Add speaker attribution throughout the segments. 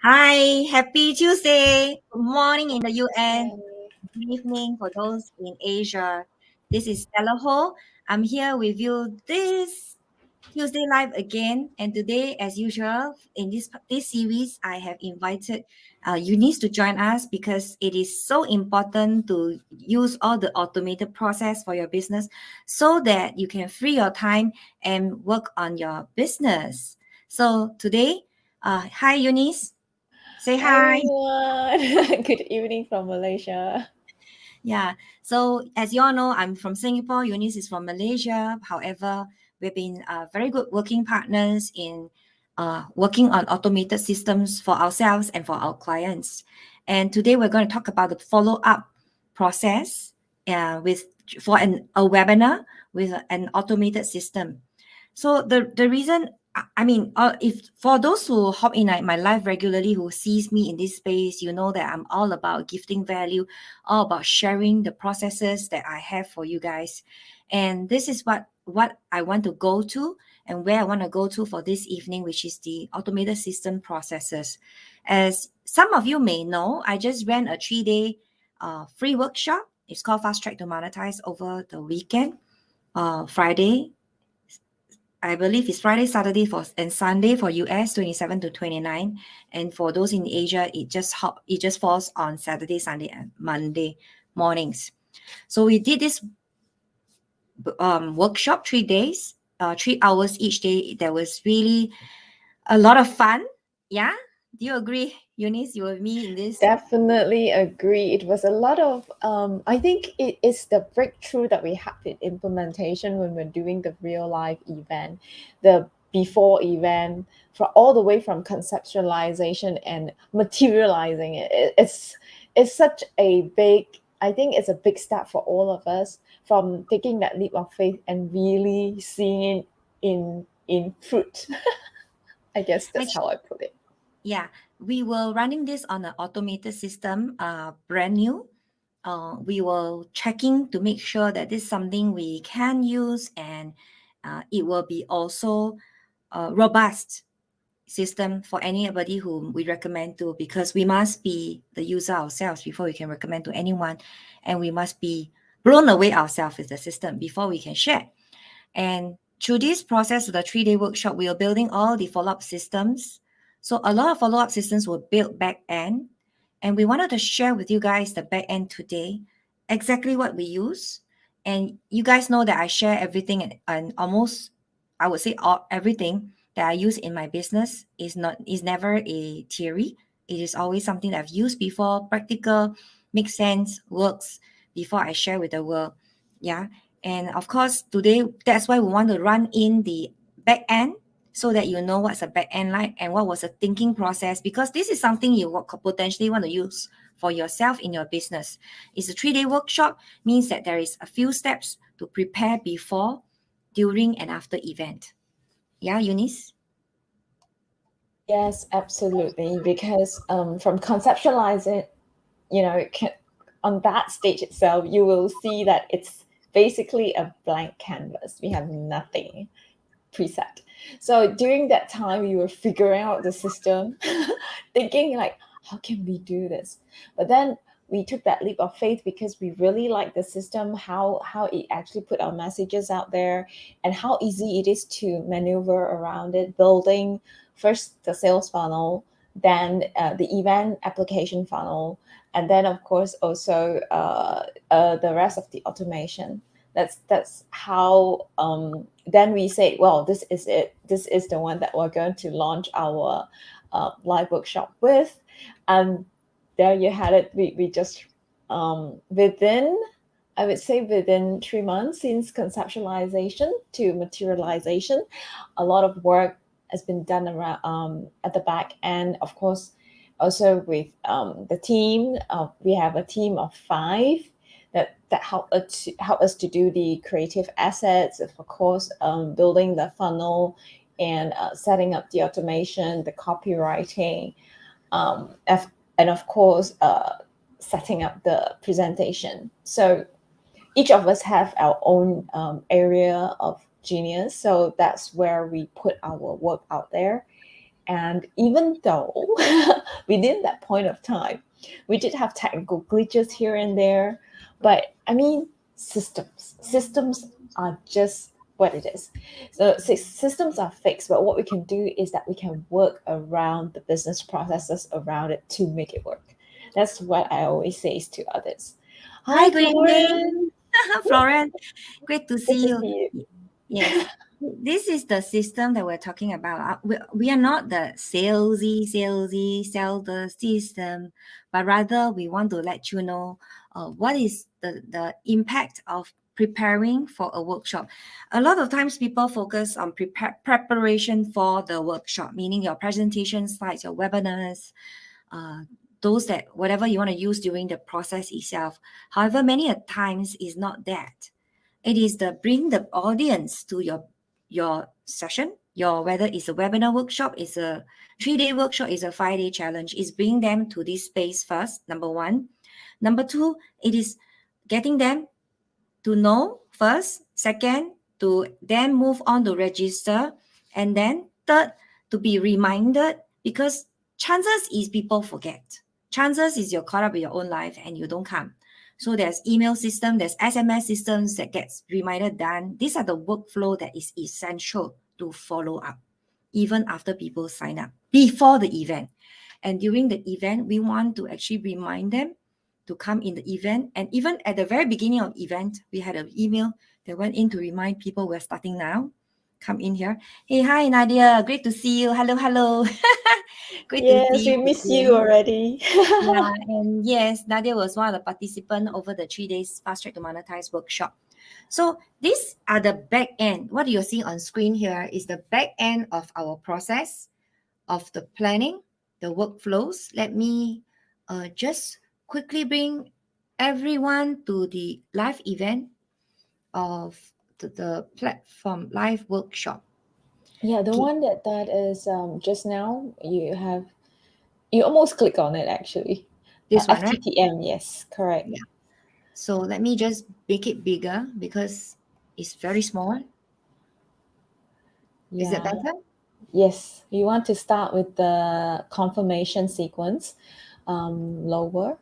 Speaker 1: Hi, happy Tuesday. Good morning in the US.
Speaker 2: Tuesday.
Speaker 1: Good evening for those in Asia. This is Stella Ho. I'm here with you this Tuesday live again. And today, as usual, in this series, I have invited Eunice to join us because it is so important to use all the automated process for your business so that you can free your time and work on your business. So today, hi Eunice. Say
Speaker 2: Hi
Speaker 1: hi.
Speaker 2: everyone. Good evening from Malaysia.
Speaker 1: Yeah. So as you all know, I'm from Singapore. Eunice is from Malaysia. However, we've been very good working partners in working on automated systems for ourselves and for our clients. And today we're going to talk about the follow-up process with for a webinar with an automated system. So the reason if for those who hop in my life regularly, who sees me in this space, you know that I'm all about gifting value, all about sharing the processes that I have for you guys, and this is what I want to go to and where I want to go to for this evening, which is the automated system processes. As some of you may know, I just ran a 3-day free workshop. It's called Fast Track to Monetize over the weekend, Friday. I believe it's Friday, Saturday and Sunday for US 27 to 29. And for those in Asia, it just falls on Saturday, Sunday, and Monday mornings. So we did this workshop 3 days, 3 hours each day. There was really a lot of fun. Yeah. Do you agree, Eunice? You with me in this?
Speaker 2: Definitely agree. It was a lot of, I think it is the breakthrough that we have in implementation when we're doing the real life event, the before event, for all the way from conceptualization and materializing it. It's such a big, I think it's a big step for all of us from taking that leap of faith and really seeing it in fruit. I guess that's how I put it.
Speaker 1: Yeah, we were running this on an automated system, brand new. We were checking to make sure that this is something we can use, and it will be also a robust system for anybody whom we recommend to, because we must be the user ourselves before we can recommend to anyone, and we must be blown away ourselves with the system before we can share. And through this process of the 3-day workshop, we are building all the follow-up systems. So a lot of follow-up systems were built back end, and we wanted to share with you guys the back end today, exactly what we use. And you guys know that I share everything, and almost, I would say everything that I use in my business is never a theory. It is always something that I've used before, practical, makes sense, works before I share with the world. Yeah. And of course, today, that's why we want to run in the back end so that you know what's a back end like and what was a thinking process, because this is something you could potentially want to use for yourself in your business. It's a 3-day workshop, means that there is a few steps to prepare before, during, and after event. Yeah, Eunice?
Speaker 2: Yes, absolutely. Because from conceptualizing, on that stage itself, you will see that it's basically a blank canvas. We have nothing preset. So during that time, we were figuring out the system, thinking like, how can we do this? But then we took that leap of faith because we really like the system, how it actually put our messages out there, and how easy it is to maneuver around it, building first the sales funnel, then the event application funnel, and then of course also the rest of the automation. That's how then we say, well, this is it, this is the one that we're going to launch our live workshop with. And there you had it. We just within, I would say within 3 months since conceptualization to materialization, a lot of work has been done around at the back end. Of course, also with the team. We have a team of 5 that help us to do the creative assets, of course, building the funnel and setting up the automation, the copywriting, and of course, setting up the presentation. So each of us have our own area of genius. So that's where we put our work out there. And even though within that point of time. We did have technical glitches here and there, but I mean, systems are just what it is. So systems are fixed, but what we can do is that we can work around the business processes around it to make it work. That's what I always say to others.
Speaker 1: Hi,
Speaker 2: Hi,
Speaker 1: good evening.
Speaker 2: Florence.
Speaker 1: Florence, great to
Speaker 2: Good
Speaker 1: see
Speaker 2: to
Speaker 1: you.
Speaker 2: see you.
Speaker 1: Yes, this is the system that we're talking about. We are not the salesy, sell the system, but rather we want to let you know what is the impact of preparing for a workshop. A lot of times people focus on preparation for the workshop, meaning your presentation slides, your webinars, those that whatever you want to use during the process itself. However, many a times is not that. It is the bring the audience to your session, your whether it's a webinar workshop, it's a 3-day workshop, it's a 5-day challenge, is bring them to this space first, number one. Number two, it is getting them to know first. Second, to then move on to register. And then third, to be reminded, because chances is people forget. Chances is you're caught up with your own life and you don't come. So there's email system, there's SMS systems that gets reminder done. These are the workflow that is essential to follow up, even after people sign up, before the event. And during the event, we want to actually remind them to come in the event. And even at the very beginning of event, we had an email that went in to remind people we're starting now. Come in here. Hey, hi, Nadia. Great to see you. Hello. Great to
Speaker 2: Yes,
Speaker 1: see
Speaker 2: we
Speaker 1: you
Speaker 2: miss
Speaker 1: again.
Speaker 2: you already.
Speaker 1: Yeah, and yes, Nadia was one of the participants over the 3 days Fast Track to Monetize workshop. So these are the back end. What you're seeing on screen here is the back end of our process of the planning, the workflows. Let me just quickly bring everyone to the live event of the platform live workshop.
Speaker 2: Yeah, the
Speaker 1: Okay,
Speaker 2: one that is just now you almost click on it actually.
Speaker 1: this one, right?
Speaker 2: FTTM, yes, correct.
Speaker 1: Yeah. So let me just make it bigger because it's very small. Is it
Speaker 2: Yeah.
Speaker 1: better?
Speaker 2: Yes, you want to start with the confirmation sequence, lower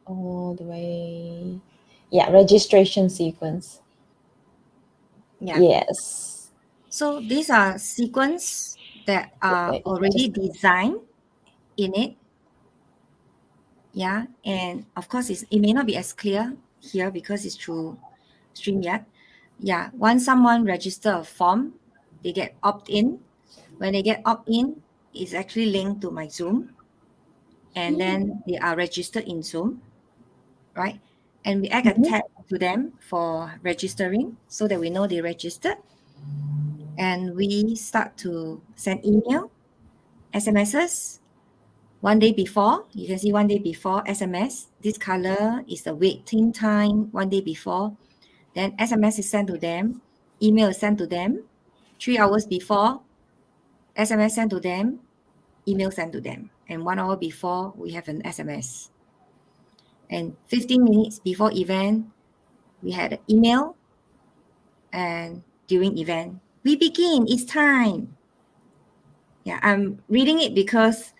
Speaker 2: all the way. Yeah, registration sequence.
Speaker 1: Yeah.
Speaker 2: Yes.
Speaker 1: So these are sequence that are
Speaker 2: Let me
Speaker 1: already
Speaker 2: just
Speaker 1: designed in it. Yeah. And of course, it may not be as clear here because it's through StreamYard. Yeah. Once someone register a form, they get opt-in. When they get opt-in, it's actually linked to my Zoom. And then they are registered in Zoom, right? And we add a
Speaker 2: Mhm.
Speaker 1: tag to them for registering so that we know they registered. And we start to send email, SMSs, 1 day before. You can see 1 day before SMS. This color is the waiting time 1 day before. Then SMS is sent to them, email is sent to them. 3 hours before, SMS sent to them, email sent to them. And 1 hour before, we have an SMS. And 15 minutes before event, we had an email. And during event, we begin, it's time. Yeah, I'm reading it because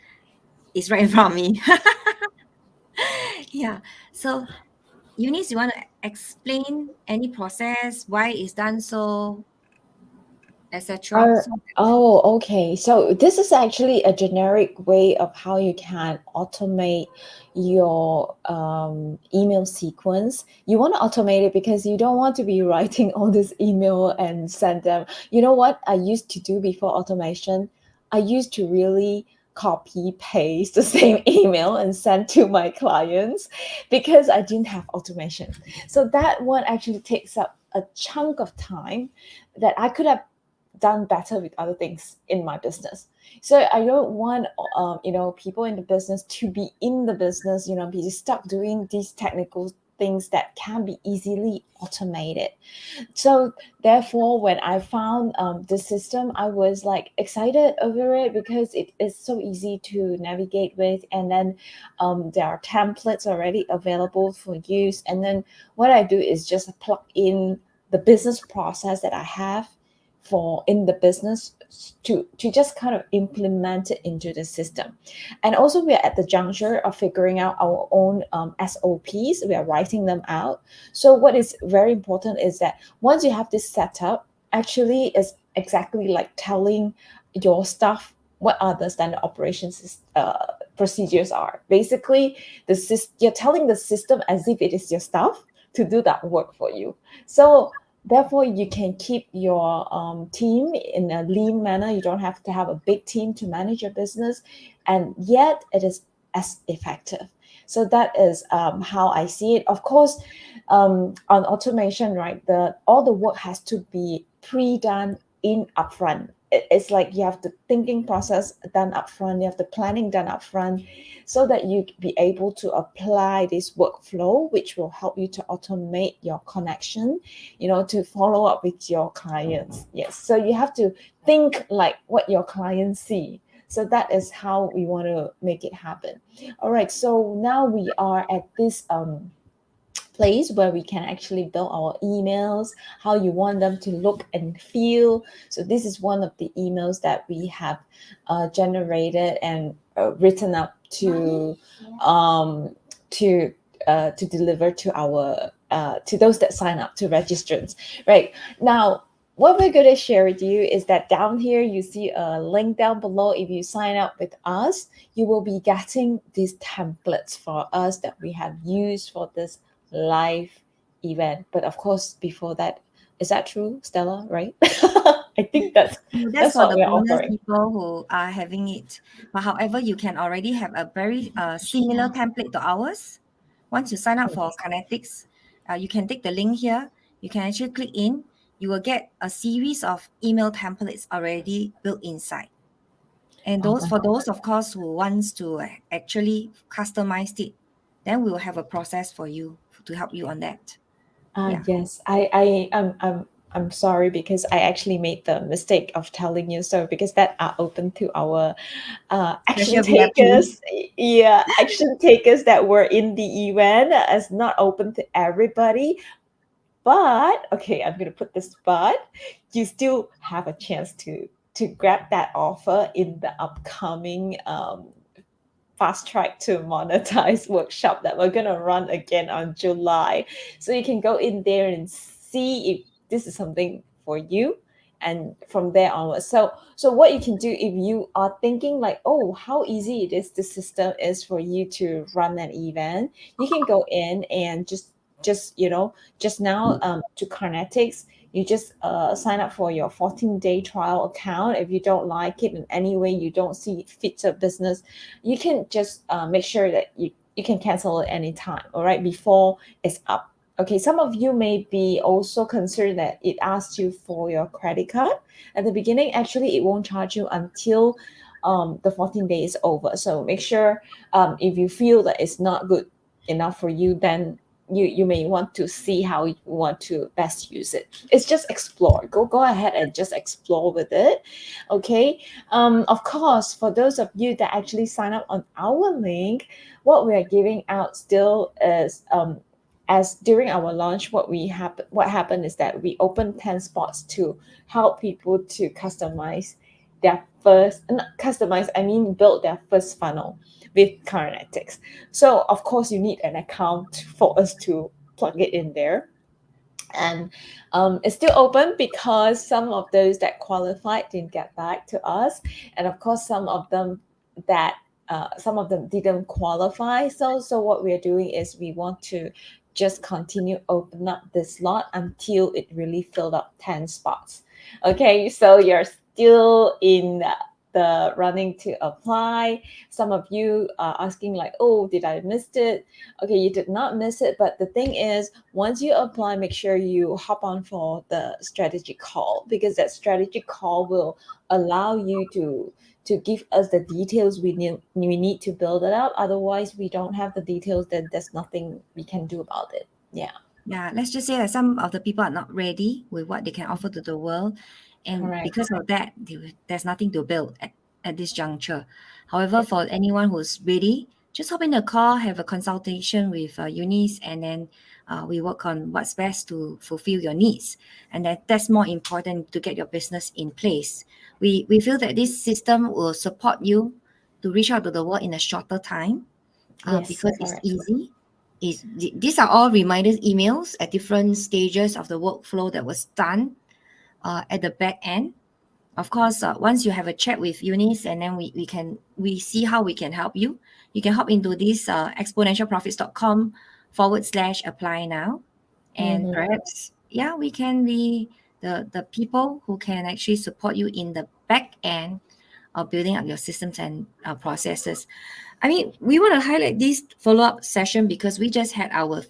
Speaker 1: it's right in front of me. Yeah. So Eunice, you want to explain any process, why it's done so, etc.
Speaker 2: Okay. So this is actually a generic way of how you can automate your email sequence. You want to automate it because you don't want to be writing all this email and send them. You know what I used to do before automation? I used to really copy paste the same email and send to my clients because I didn't have automation. So that one actually takes up a chunk of time that I could have done better with other things in my business. So I don't want people in the business to be in the business, be stuck doing these technical things that can be easily automated. So therefore, when I found this system, I was like excited over it because it is so easy to navigate with, and then there are templates already available for use. And then what I do is just plug in the business process that I have for in the business to just kind of implement it into the system. And also we are at the juncture of figuring out our own SOPs. We are writing them out. So what is very important is that once you have this set up, actually is exactly like telling your staff what are the standard operations procedures are. Basically, you're telling the system as if it is your staff to do that work for you. So therefore, you can keep your team in a lean manner. You don't have to have a big team to manage your business, and yet it is as effective. So that is how I see it. Of course, on automation, right? All the work has to be pre-done in upfront. It's like you have the thinking process done upfront, you have the planning done upfront, so that you be able to apply this workflow, which will help you to automate your connection, to follow up with your clients. Yes, so you have to think like what your clients see. So that is how we want to make it happen. All right, so now we are at this place where we can actually build our emails, how you want them to look and feel. So this is one of the emails that we have generated and written up to deliver to our to those that sign up, to registrants. Right now, what we're going to share with you is that down here you see a link down below. If you sign up with us, you will be getting these templates for us that we have used for this live event. But of course, before that, is that true, Stella? Right? I think that's
Speaker 1: That's for
Speaker 2: what
Speaker 1: the
Speaker 2: we're
Speaker 1: bonus
Speaker 2: offering.
Speaker 1: people who are having it. But however, you can already have a very similar template to ours. Once you sign up for Kinetics, you can take the link here. You can actually click in. You will get a series of email templates already built inside. And for those, of course, who wants to actually customize it, then we will have a process for you to help you on that. Yeah.
Speaker 2: Yes, I'm sorry because I actually made the mistake of telling you so, because that are open to our action
Speaker 1: Special VIP.
Speaker 2: takers. Yeah, action takers that were in the event, as not open to everybody. But okay, I'm gonna put this but you still have a chance to grab that offer in the upcoming fast track to monetize workshop that we're going to run again on July. So you can go in there and see if this is something for you, and from there onwards. So what you can do, if you are thinking like, oh, how easy it is, the system is for you to run an event, you can go in and just now to Kinetics, you just sign up for your 14-day trial account. If you don't like it in any way, you don't see it fits your business, you can just make sure that you can cancel it anytime, all right, before it's up. Okay, some of you may be also concerned that it asks you for your credit card at the beginning. Actually, it won't charge you until the 14 days over. So make sure if you feel that it's not good enough for you, then you may want to see how you want to best use it. It's just explore. Go ahead and just explore with it. Okay. Of course, for those of you that actually sign up on our link, what we are giving out still is as during our launch, what happened is that we opened 10 spots to help people to customize their first, not customize, I mean build their first funnel with Kinetics. So of course you need an account for us to plug it in there. And it's still open because some of those that qualified didn't get back to us, and of course some of them didn't qualify. So what we're doing is we want to just continue open up this slot until it really filled up 10 spots. Okay, so you're still in the running to apply. Some of you are asking like, oh, did I miss it? Okay, you did not miss it. But the thing is, once you apply, make sure you hop on for the strategy call, because that strategy call will allow you to give us the details we need to build it up. Otherwise, we don't have the details, then there's nothing we can do about it. Yeah.
Speaker 1: Yeah, let's just say that some of the people are not ready with what they can offer to the world. And
Speaker 2: Correct.
Speaker 1: because of that, there's nothing to build at this juncture. However, for anyone who's ready, just hop in a call, have a consultation with Eunice, and then We work on what's best to fulfill your needs, and that's more important to get your business in place. We feel that this system will support you to reach out to the world in a shorter time,
Speaker 2: Yes,
Speaker 1: because it's
Speaker 2: correct.
Speaker 1: easy. These are all reminders emails at different stages of the workflow that was done at the back end. Of course, once you have a chat with Eunice, and then we see how we can help you. You can hop into this exponentialprofits.com/apply now, and
Speaker 2: Mhm.
Speaker 1: perhaps we can be the people who can actually support you in the back end of building up your systems and processes. I mean, we want to highlight this follow-up session because we just had our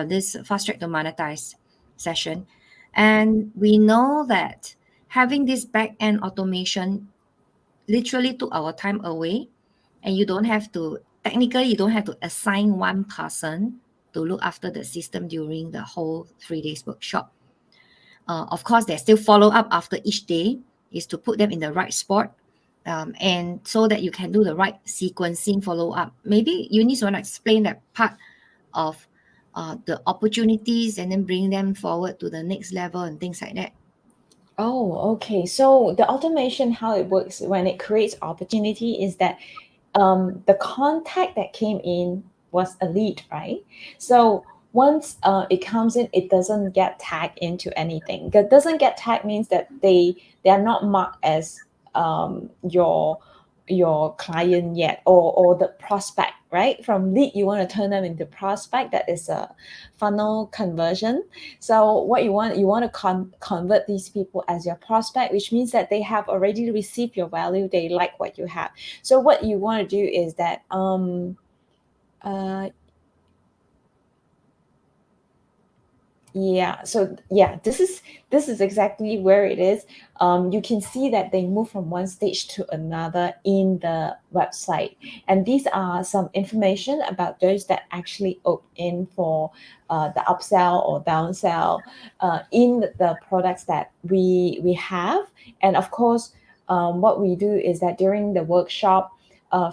Speaker 1: this fast track to monetize session, and we know that having this back end automation literally took our time away, and you don't have to assign one person to look after the system during the whole 3 days workshop. Of course, there's still follow up after each day, is to put them in the right spot, and so that you can do the right sequencing follow up. Maybe you need to want to explain that part of the opportunities, and then bring them forward to the next level and things like that.
Speaker 2: Oh, okay. So the automation, how it works when it creates opportunity is that the contact that came in was a lead, right? So once it comes in, it doesn't get tagged into anything. That doesn't get tagged means that they are not marked as your client yet, or the prospect, right? From lead, you want to turn them into prospect. That is a funnel conversion. So what you want to convert these people as your prospect, which means that they have already received your value, they like what you have. So what you want to do is that this is exactly where it is. You can see that they move from one stage to another in the website, and these are some information about those that actually opt in for the upsell or downsell in the products that we have. And of course, what we do is that during the workshop,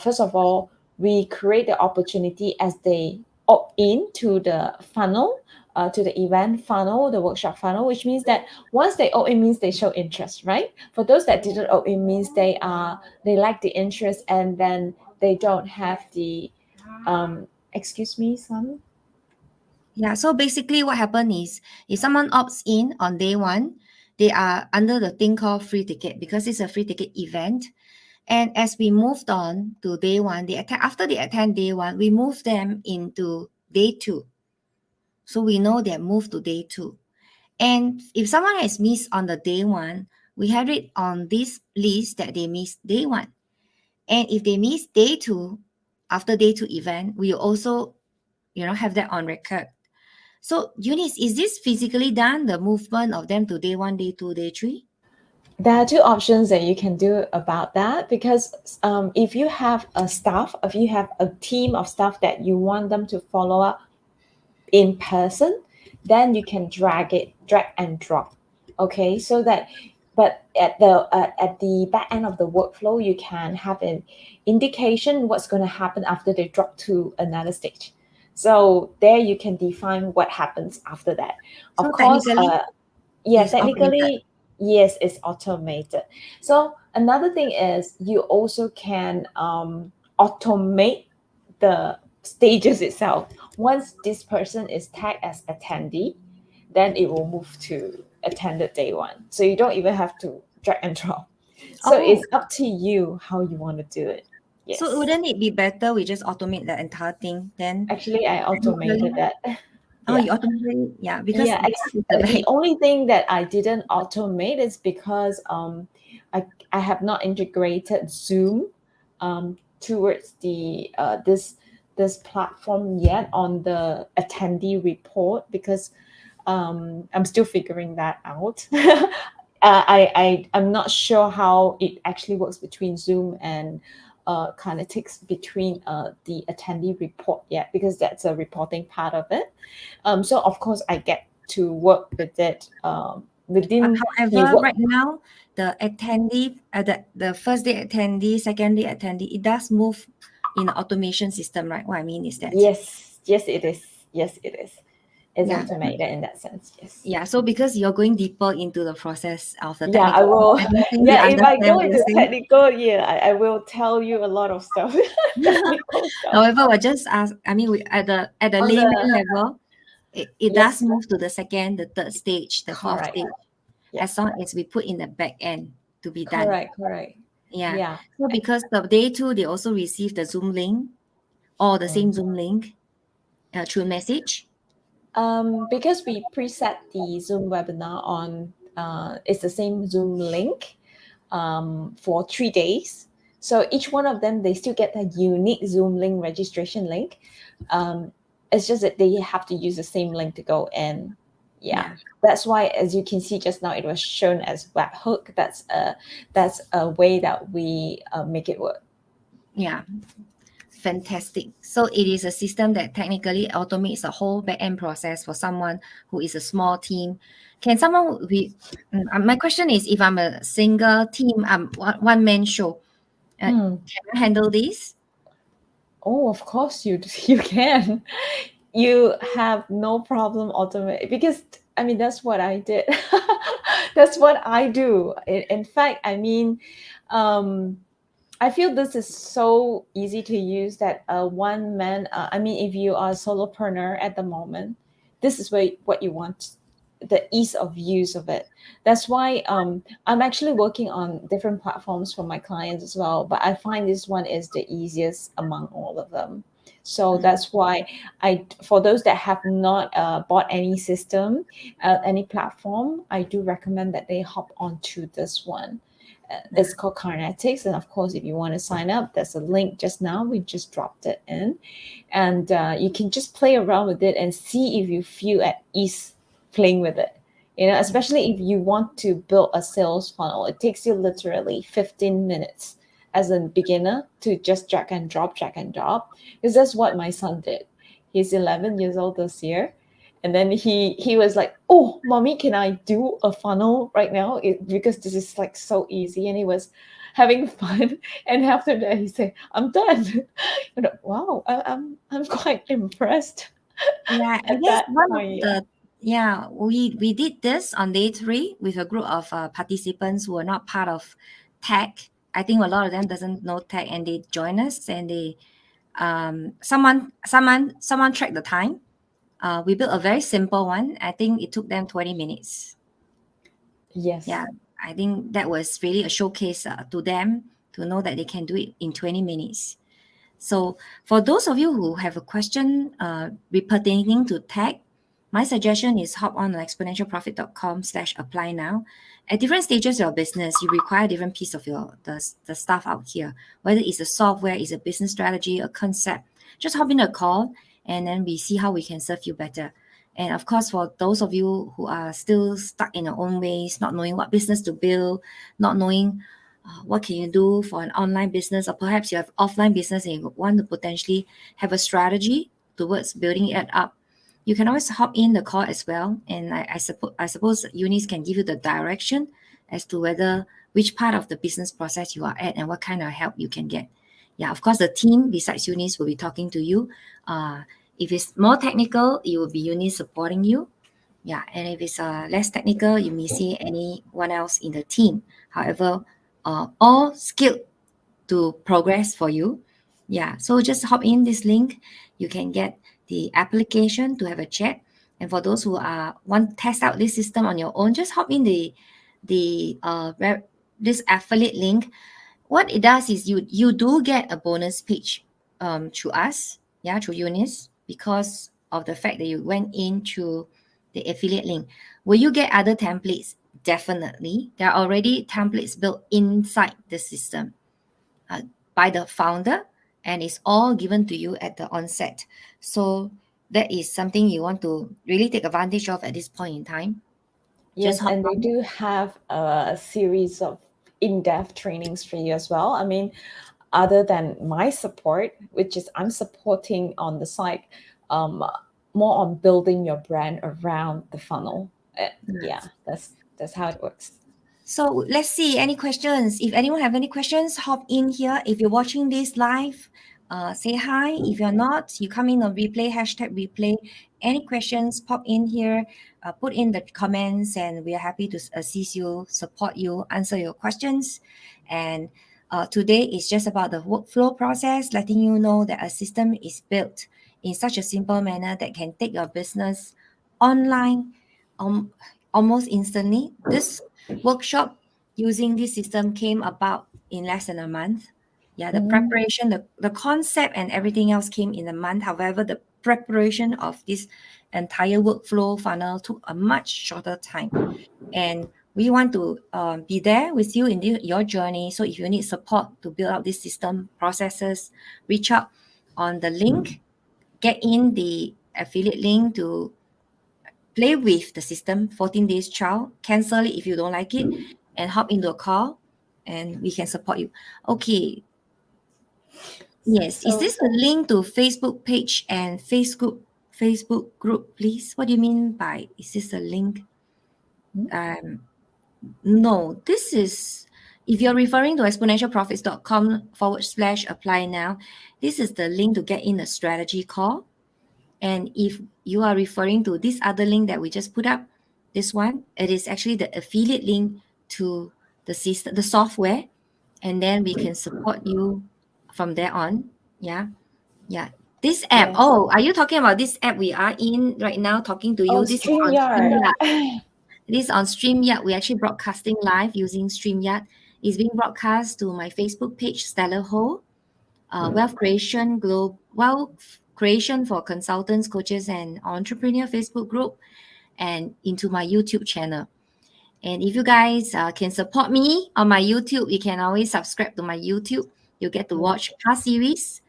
Speaker 2: first of all, we create the opportunity as they opt in to the funnel, to the event funnel, the workshop funnel, which means that once they opt in means they show interest, right? For those that didn't opt in means they like the interest, and then they don't have the excuse me, son.
Speaker 1: Yeah, so basically what happened is, if someone opts in on day one, they are under the thing called free ticket, because it's a free ticket event. And as we moved on to day one, after they attend day one, we move them into day two. So we know they moved to day two. And if someone has missed on the day one, we have it on this list that they missed day one. And if they miss day two, after day two event, we also, have that on record. So, Eunice, is this physically done, the movement of them to day one, day two, day three?
Speaker 2: There are two options that you can do about that, because if you have if you have a team of staff that you want them to follow up in person, then you can drag and drop. Okay, so that, but at the back end of the workflow, you can have an indication what's going to happen after they drop to another stage. So there you can define what happens after that. Of
Speaker 1: So
Speaker 2: course,
Speaker 1: technically, it's automated.
Speaker 2: technically, yes, it's automated. So another thing is you also can automate the stages itself. Once this person is tagged as attendee, then it will move to attended day one. So you don't even have to drag and drop. So
Speaker 1: Oh,
Speaker 2: it's up to you how you want to do it. Yes.
Speaker 1: so wouldn't it be better we just automate the entire thing then?
Speaker 2: Actually, I automated that.
Speaker 1: Oh,
Speaker 2: Yeah.
Speaker 1: you automate, because
Speaker 2: Yeah, the
Speaker 1: like,
Speaker 2: only thing that I didn't automate is because I have not integrated Zoom towards the this platform yet on the attendee report, because I'm still figuring that out. I'm not sure how it actually works between Zoom and Kinetics, between the attendee report yet, because that's a reporting part of it. So of course I get to work with it within the
Speaker 1: however,
Speaker 2: work.
Speaker 1: right now, the attendee, the first day attendee, second day attendee, it does move in the automation system, right? What I mean is that.
Speaker 2: Yes, it is. yes, it is. It's
Speaker 1: Yeah.
Speaker 2: automated in that sense. Yes.
Speaker 1: Yeah, so because you're going deeper into the process of the
Speaker 2: Yeah, I
Speaker 1: technical,
Speaker 2: will.
Speaker 1: I don't think we
Speaker 2: Yeah, if I
Speaker 1: understand
Speaker 2: go
Speaker 1: what you're
Speaker 2: into
Speaker 1: saying.
Speaker 2: technical, yeah, I will tell you a lot of stuff, technical stuff.
Speaker 1: However, we'll just ask, I mean, we, at the
Speaker 2: On
Speaker 1: layman
Speaker 2: the
Speaker 1: level, it
Speaker 2: yes,
Speaker 1: does move to the second, the third stage, the fourth
Speaker 2: correct.
Speaker 1: stage,
Speaker 2: Yeah,
Speaker 1: as long as we put in the back end to be done.
Speaker 2: correct.
Speaker 1: Yeah.
Speaker 2: Yeah.
Speaker 1: So because the day two, they also receive the Zoom link or the same Zoom link through message.
Speaker 2: Because we preset the Zoom webinar on, it's the same Zoom link for 3 days. So each one of them, they still get a unique Zoom link registration link. It's just that they have to use the same link to go in. Yeah. That's why, as you can see just now, it was shown as webhook. That's a way that we make it work.
Speaker 1: Yeah. Fantastic. So it is a system that technically automates the whole back-end process for someone who is a small team. Can someone be, my question is, if I'm a single team, I'm one-man show, can I handle this?
Speaker 2: Oh, of course you can. You have no problem automate, because I mean that's what I did. That's what I do. In fact, I mean, I feel this is so easy to use that one man. I mean, if you are a solopreneur at the moment, this is what you want, the ease of use of it. That's why I'm actually working on different platforms for my clients as well. But I find this one is the easiest among all of them. So that's why for those that have not bought any system, any platform, I do recommend that they hop onto this one. It's called Carnetics, and of course, if you want to sign up, there's a link just now. We just dropped it in, and you can just play around with it and see if you feel at ease playing with it. Especially if you want to build a sales funnel, it takes you literally 15 minutes as a beginner to just drag and drop, because that's what my son did. He's 11 years old this year. And then he was like, "Oh, mommy, can I do a funnel right now? Because this is like so easy." And he was having fun. And after that, he said, "I'm done." Wow, I'm quite impressed.
Speaker 1: Yeah, I
Speaker 2: At
Speaker 1: guess
Speaker 2: that
Speaker 1: one of
Speaker 2: point,
Speaker 1: the we did this on day 3 with a group of participants who are not part of tech. I think a lot of them doesn't know tech, and they join us, and they someone tracked the time. We built a very simple one. I think it took them 20 minutes.
Speaker 2: yes.
Speaker 1: Yeah, I think that was really a showcase to them to know that they can do it in 20 minutes. So for those of you who have a question pertaining to tech, my suggestion is hop on exponentialprofit.com/apply now. At different stages of your business, you require a different piece of the stuff out here, whether it's a software, it's a business strategy, a concept. Just hop in a call, and then we see how we can serve you better. And of course, for those of you who are still stuck in your own ways, not knowing what business to build, not knowing what can you do for an online business, or perhaps you have offline business and you want to potentially have a strategy towards building it up, you can always hop in the call as well. And I suppose Eunice can give you the direction as to which part of the business process you are at and what kind of help you can get. Yeah, of course, the team besides Eunice will be talking to you. If it's more technical, it will be Eunice supporting you. Yeah, and if it's less technical, you may see anyone else in the team. However, all skilled to progress for you. Yeah, so just hop in this link. You can get the application to have a chat. And for those who want to test out this system on your own, just hop in this affiliate link. What it does is you do get a bonus page through us, through Eunice, because of the fact that you went into the affiliate link. Will you get other templates? Definitely. There are already templates built inside the system by the founder, and it's all given to you at the onset. So that is something you want to really take advantage of at this point in time.
Speaker 2: Yes, and they do have a series of in-depth trainings for you as well. I mean, other than my support, which is I'm supporting on the side, more on building your brand around the funnel. Yeah, that's how it works.
Speaker 1: So let's see, any questions? If anyone have any questions, hop in here. If you're watching this live, say hi. If you're not, you come in on replay, #replay. Any questions, pop in here, put in the comments, and we are happy to assist you, support you, answer your questions. And today is just about the workflow process, letting you know that a system is built in such a simple manner that can take your business online almost instantly. This workshop using this system came about in less than a month. Yeah, the preparation, the concept and everything else came in a month. However, the preparation of this entire workflow funnel took a much shorter time. And we want to be there with you in your journey. So if you need support to build out this system processes, reach out on the link, get in the affiliate link to play with the system, 14 days trial, cancel it if you don't like it, and hop into a call and we can support you. Okay. Yes. Is this the link to Facebook page and Facebook group, please? What do you mean by is this a link? No, this is if you're referring to exponentialprofits.com/apply now, this is the link to get in a strategy call. And if you are referring to this other link that we just put up, this one, it is actually the affiliate link to the system, the software, and then we can support you from there on. Yeah. Yeah. This app.
Speaker 2: Yes.
Speaker 1: Oh, are you talking about this app we are in right now talking to you?
Speaker 2: Oh,
Speaker 1: This
Speaker 2: StreamYard.
Speaker 1: This is on StreamYard. We're actually broadcasting live using StreamYard. It's being broadcast to my Facebook page, Stellar Ho, Wealth Creation for consultants, coaches, and entrepreneur Facebook group, and into my YouTube channel. And if you guys can support me on my YouTube, you can always subscribe to my YouTube. You get to watch past series,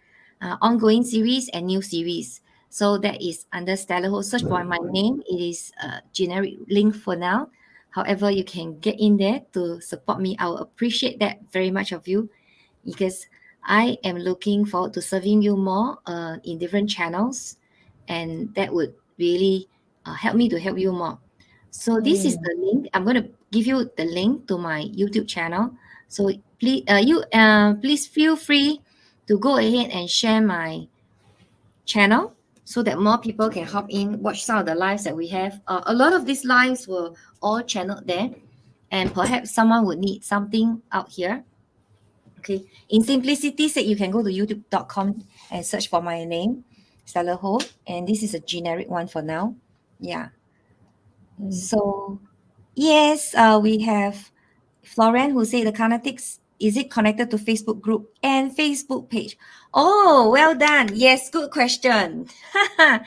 Speaker 1: ongoing series, and new series. So that is under Stellar Ho. Search for my name. It is a generic link for now. However, you can get in there to support me. I will appreciate that very much of you, because I am looking forward to serving you more in different channels, and that would really help me to help you more. So this is the link. I'm going to give you the link to my YouTube channel. So please feel free to go ahead and share my channel so that more people can hop in, watch some of the lives that we have. A lot of these lives were all channeled there, and perhaps someone would need something out here. Okay. In simplicity, say you can go to youtube.com and search for my name, Stellar Ho, and this is a generic one for now. Yeah. So yes, we have Florence who say the Kinetics, is it connected to Facebook group and Facebook page? Oh, well done. Yes, good question.
Speaker 2: I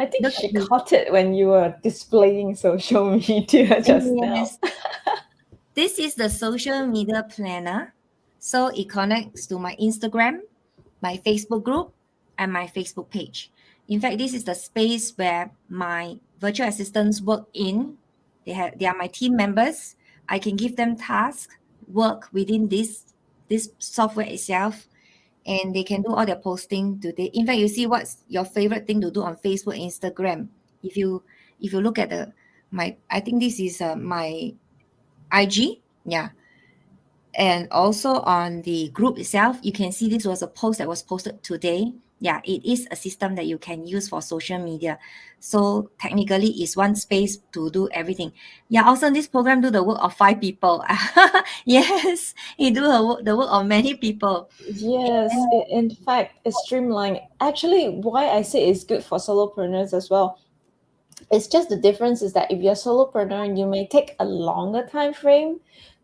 Speaker 2: think she caught it when you were displaying social media just now.
Speaker 1: This is the social media planner. So it connects to my Instagram, my Facebook group, and my Facebook page. In fact, this is the space where my virtual assistants work in. They are my team members. I can give them tasks, work within this software itself, and they can do all their posting today. In fact, you see what's your favorite thing to do on Facebook, Instagram. If you look at I think this is my IG, yeah. And also on the group itself, you can see this was a post that was posted today. Yeah, it is a system that you can use for social media. So technically, it's one space to do everything. Yeah, also this program do the work of 5 people. Yes, it do the work of many people.
Speaker 2: Yes, in fact, it's streamlined. Actually, why I say it's good for solopreneurs as well. It's just the difference is that if you're a solopreneur, you may take a longer time frame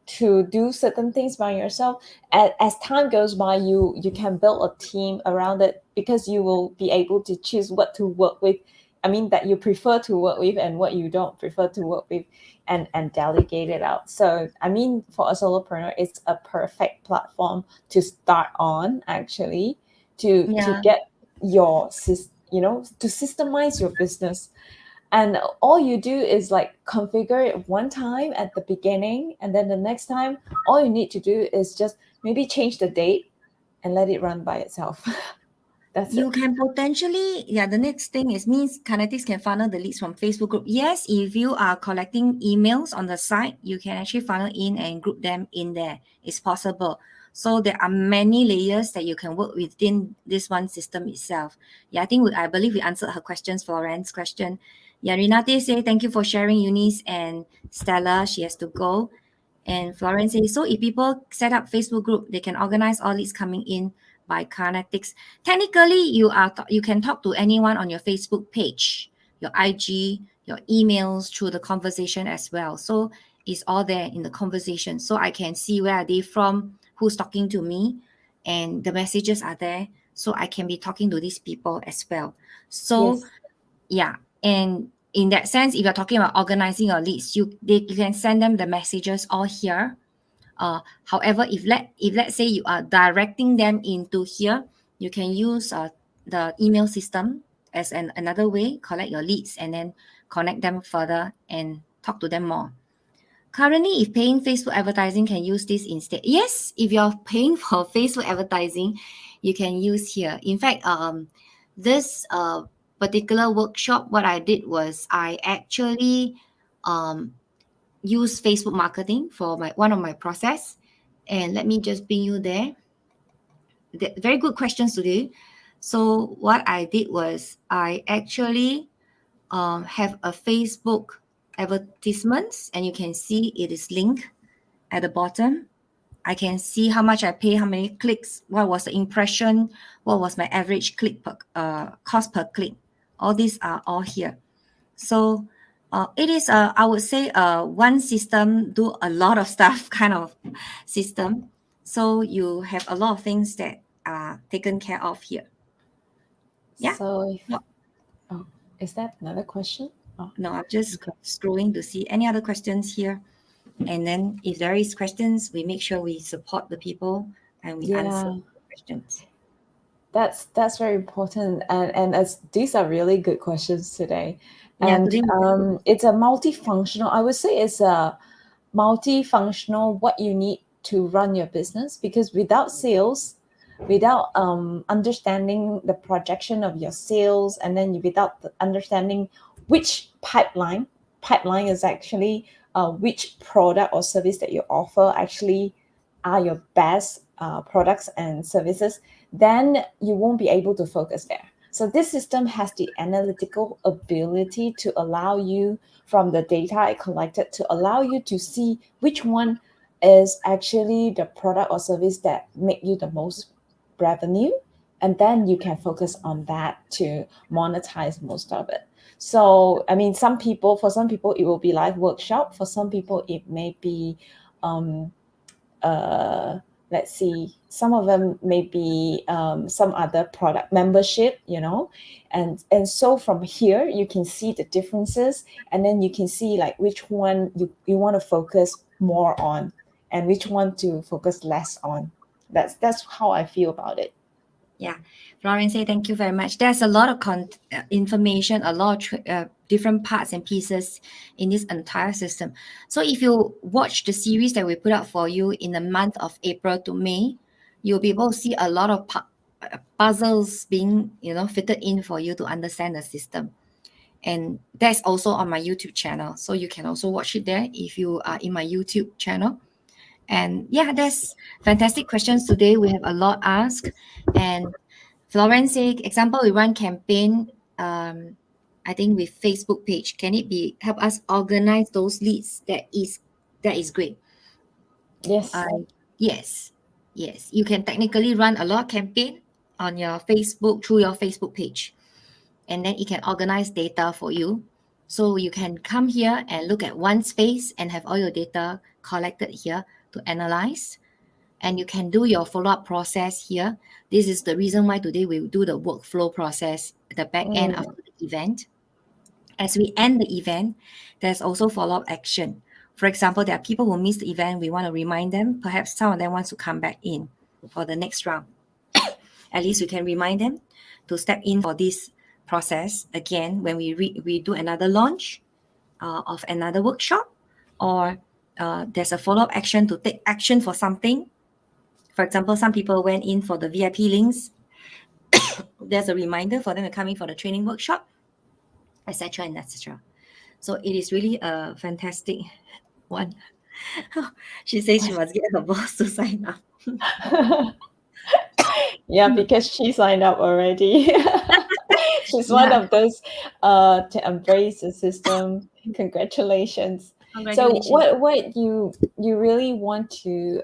Speaker 2: to do certain things by yourself. As time goes by, you can build a team around it, because you will be able to choose what to work with. I mean, that you prefer to work with and what you don't prefer to work with, and delegate it out. So I mean, for a solopreneur, it's a perfect platform to start on, actually, to get your to systemize your business. And all you do is like configure it one time at the beginning, and then the next time, all you need to do is just maybe change the date and let it run by itself. That's
Speaker 1: you can potentially, the next thing means Kinetics can funnel the leads from Facebook group. Yes, if you are collecting emails on the site, you can actually funnel in and group them in there. It's possible. So there are many layers that you can work within this one system itself. Yeah, I believe we answered her questions, Florence question. Yeah, Renate say thank you for sharing, Eunice and Stella. She has to go. And Florence says, so if people set up Facebook group, they can organize all leads coming in by Kinetics. Technically, you can talk to anyone on your Facebook page, your IG, your emails through the conversation as well. So it's all there in the conversation. So I can see where are they from, who's talking to me, and the messages are there. So I can be talking to these people as well. So
Speaker 2: Yes.
Speaker 1: yeah, and in that sense, if you're talking about organizing your leads, you can send them the messages all here. However, if let's say you are directing them into here, you can use the email system as another way, collect your leads and then connect them further and talk to them more. Currently, if paying Facebook advertising, can use this instead. Yes, if you're paying for Facebook advertising, you can use here. In fact, this particular workshop, what I did was I actually use Facebook marketing for one of my process. And let me just bring you there. Very good questions today. So what I did was I actually have a Facebook advertisements, and you can see it is linked at the bottom. I can see how much I pay, how many clicks, what was the impression, what was my average click per cost per click. All these are all here. So it is I would say one system do a lot of stuff kind of system. So you have a lot of things that are taken care of here. Yeah.
Speaker 2: So,
Speaker 1: No,
Speaker 2: is that another question? Oh,
Speaker 1: no, I'm just
Speaker 2: okay.
Speaker 1: scrolling to see any other questions here. And then if there is questions, we make sure we support the people and we answer
Speaker 2: Yeah,
Speaker 1: the questions.
Speaker 2: that's very important, and as these are really good questions today,
Speaker 1: Yeah,
Speaker 2: and
Speaker 1: today
Speaker 2: it's a multifunctional. I would say it's a multifunctional what you need to run your business, because without sales, without understanding the projection of your sales, and then without understanding which pipeline is actually which product or service that you offer actually are your best products and services, then you won't be able to focus there. So this system has the analytical ability to allow you, from the data it collected, to allow you to see which one is actually the product or service that make you the most revenue, and then you can focus on that to monetize most of it. So I mean, for some people it will be live workshop, for some people it may be let's see, some of them may be some other product membership, and so from here you can see the differences, and then you can see like which one you want to focus more on and which one to focus less on. That's how I feel about it.
Speaker 1: Yeah, Florence say thank you very much. There's a lot of information, a lot of different parts and pieces in this entire system. So if you watch the series that we put out for you in the month of April to May, you'll be able to see a lot of puzzles being fitted in for you to understand the system. And that's also on my YouTube channel. So you can also watch it there if you are in my YouTube channel. And yeah, that's fantastic questions today. We have a lot asked. And Florence say, example, we run campaign, I think with Facebook page. Can it be help us organize those leads? That is great.
Speaker 2: Yes.
Speaker 1: Yes. You can technically run a lot of campaign on your Facebook through your Facebook page. And then it can organize data for you. So you can come here and look at one space and have all your data collected here to analyze. And you can do your follow-up process here. This is the reason why today we do the workflow process at the back end after the event. As we end the event, there's also follow-up action. For example, there are people who missed the event. We want to remind them. Perhaps some of them want to come back in for the next round. At least we can remind them to step in for this process again when we do another launch of another workshop, or there's a follow-up action to take action for something. For example, some people went in for the VIP links. There's a reminder for them to come in for the training workshop, etc. and etc. So it is really a fantastic one. She says she must get her boss to sign up.
Speaker 2: Yeah, because she signed up already. She's one
Speaker 1: Yeah.
Speaker 2: of those to embrace the system. Congratulations. So
Speaker 1: Congratulations.
Speaker 2: what you really want to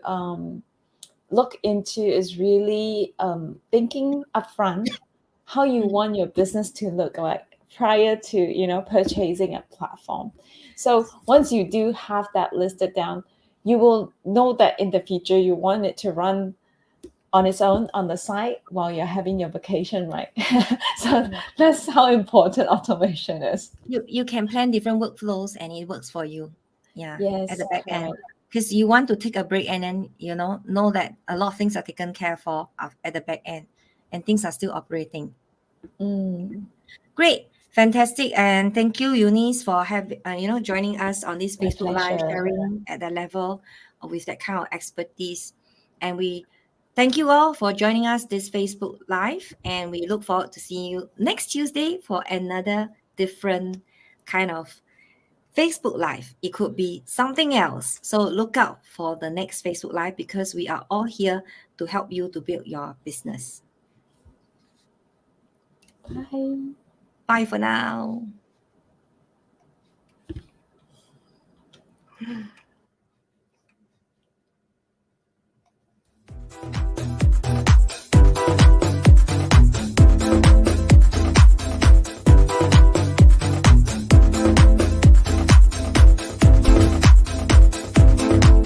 Speaker 2: look into is really thinking upfront how you
Speaker 1: Mhm.
Speaker 2: want your business to look like prior to purchasing a platform. So once you do have that listed down, you will know that in the future you want it to run on its own on the side while you're having your vacation, right? So
Speaker 1: Yeah.
Speaker 2: that's how important automation is.
Speaker 1: You can plan different workflows and it works for you. Yeah, at
Speaker 2: Yes,
Speaker 1: the back end.
Speaker 2: correct.
Speaker 1: Because you want to take a break and then, know that a lot of things are taken care for at the back end and things are still operating.
Speaker 2: Mm,
Speaker 1: Great. Fantastic. And thank you, Eunice, for joining us on this
Speaker 2: my
Speaker 1: Facebook Live,
Speaker 2: pleasure.
Speaker 1: sharing at that level with that kind of expertise. And we thank you all for joining us this Facebook Live. And we look forward to seeing you next Tuesday for another different kind of Facebook Live. It could be something else. So look out for the next Facebook Live because we are all here to help you to build your business.
Speaker 2: Bye.
Speaker 1: Bye for now.